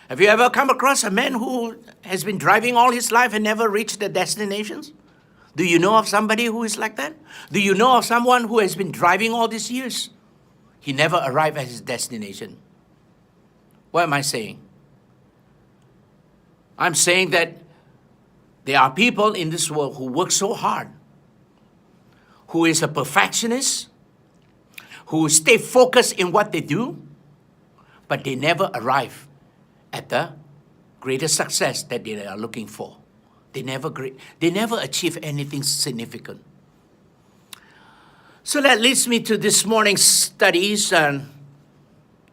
Have you ever come across a man who has been driving all his life and never reached the destinations? Do you know of somebody who is like that? Do you know of someone who has been driving all these years? He never arrived at his destination. What am I saying? I'm saying that there are people in this world who work so hard, who is a perfectionist, who stay focused in what they do, but they never arrive at the greatest success that they are looking for. They never achieve anything significant. So that leads me to this morning's studies, and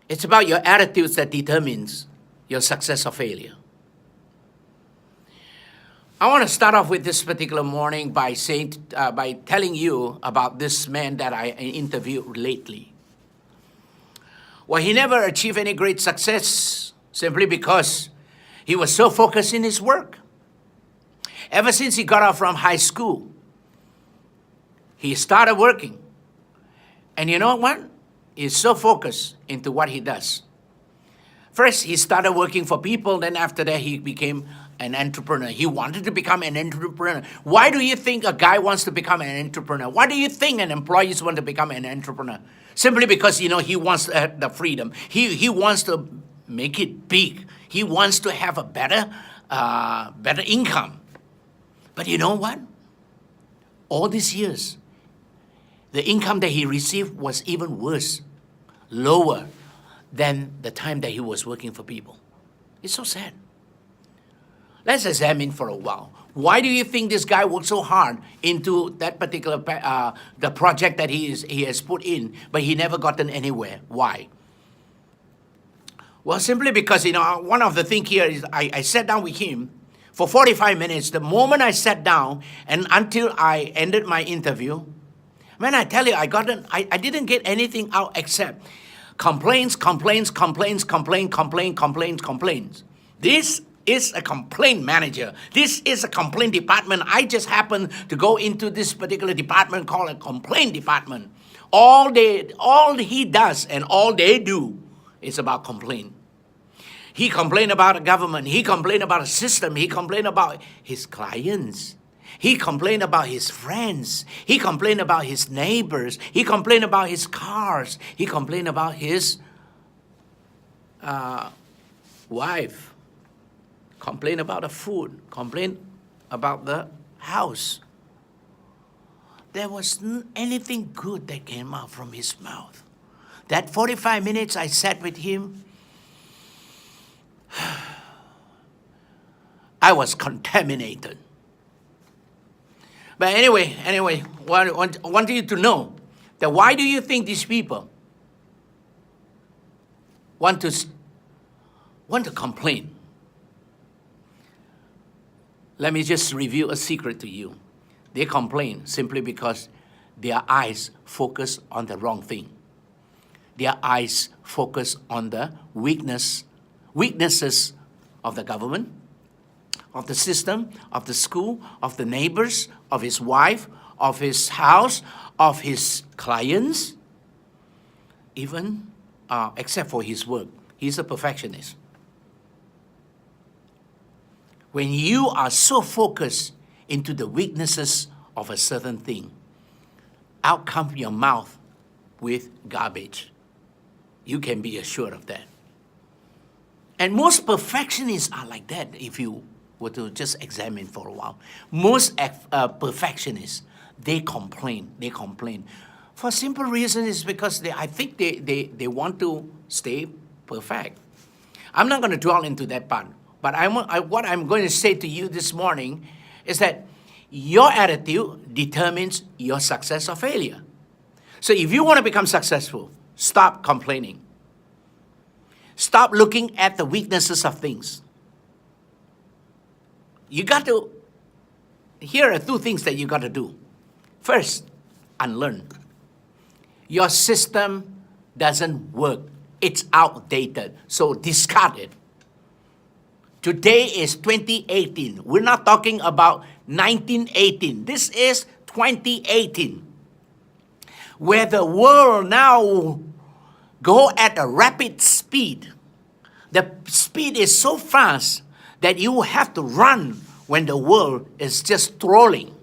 it's about your attitudes that determines your success or failure. I want to start off with this particular morning by telling you about this man that I interviewed lately. Well, he never achieved any great success simply because he was so focused in his work. Ever since he got out from high school, he started working. And you know what? He's so focused into what he does. First, he started working for people. Then after that, he became an entrepreneur. He wanted to become an entrepreneur. Why do you think a guy wants to become an entrepreneur? Why do you think an employee wants to become an entrepreneur? Simply because, he wants the freedom. He wants to make it big. He wants to have a better income. But you know what? All these years, the income that he received was even worse, lower than the time that he was working for people. It's so sad. Let's examine for a while. Why do you think this guy worked so hard into that particular the project that he has put in, but he never gotten anywhere? Why? Well, simply because, one of the things here is I sat down with him for 45 minutes. The moment I sat down and until I ended my interview, man, I tell you, I didn't get anything out except complaints. This is a complaint manager. This is a complaint department. I just happened to go into this particular department called a complaint department. All he does and all they do is about complaint. He complained about the government. He complained about the system. He complained about his clients. He complained about his friends. He complained about his neighbors. He complained about his cars. He complained about his wife. Complained about the food. Complained about the house. There wasn't anything good that came out from his mouth. That 45 minutes I sat with him, I was contaminated. But anyway, I want you to know that why do you think these people want to complain? Let me just reveal a secret to you. They complain simply because their eyes focus on the wrong thing. Their eyes focus on the weaknesses of the government, of the system, of the school, of the neighbors, of his wife, of his house, of his clients, even except for his work. He's a perfectionist. When you are so focused into the weaknesses of a certain thing, out comes your mouth with garbage. You can be assured of that. And most perfectionists are like that if you were to just examine for a while. Most perfectionists, they complain. For a simple reason is because I think they want to stay perfect. I'm not going to dwell into that part. But what I'm going to say to you this morning is that your attitude determines your success or failure. So if you want to become successful, stop complaining. Stop looking at the weaknesses of things. Here are two things that you got to do. First, unlearn. Your system doesn't work. It's outdated. So discard it. Today is 2018. We're not talking about 1918. This is 2018. Where the world now go at a rapid speed. The speed is so fast that you have to run when the world is just strolling.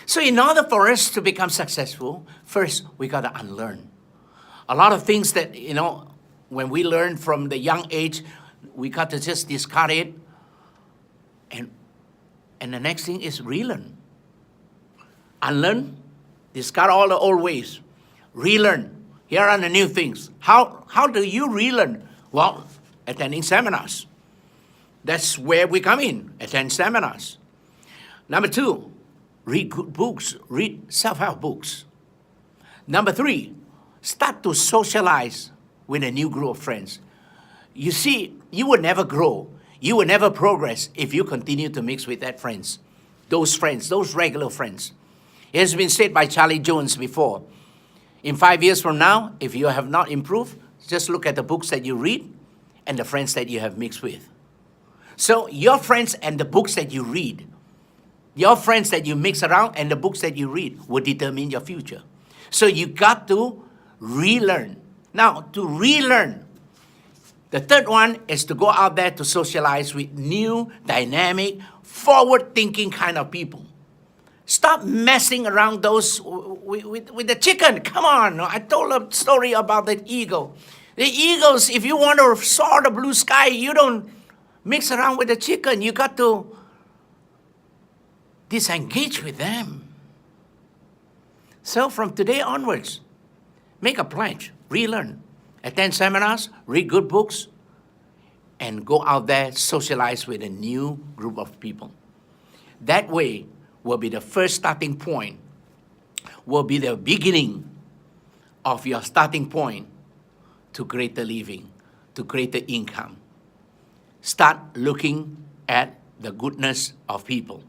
So in order for us to become successful, first we got to unlearn. A lot of things that, when we learn from the young age, we got to just discard it. And the next thing is relearn. Unlearn, discard all the old ways. Relearn. Here are the new things. How do you relearn? Well, attending seminars. That's where we come in, attend seminars. Number 2, read good books, read self-help books. Number 3, start to socialize with a new group of friends. You see, you will never grow, you will never progress if you continue to mix with those regular friends. It has been said by Charlie Jones before. In 5 years from now, if you have not improved, just look at the books that you read and the friends that you have mixed with. So your friends and the books that you read, your friends that you mix around and the books that you read will determine your future. So you got to relearn. Now, to relearn, the third one is to go out there to socialize with new, dynamic, forward-thinking kind of people. Stop messing around those with the chicken. Come on, I told a story about the eagle. The eagles, if you want to soar the blue sky, you don't mix around with the chicken. You got to disengage with them. So from today onwards, make a pledge, relearn, attend seminars, read good books, and go out there, socialize with a new group of people. That way will be the first starting point, will be the beginning of your starting point to greater living, to greater income. Start looking at the goodness of people.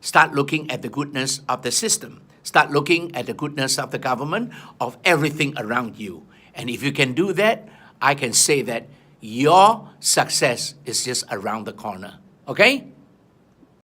Start looking at the goodness of the system. Start looking at the goodness of the government, of everything around you. And if you can do that, I can say that your success is just around the corner. Okay?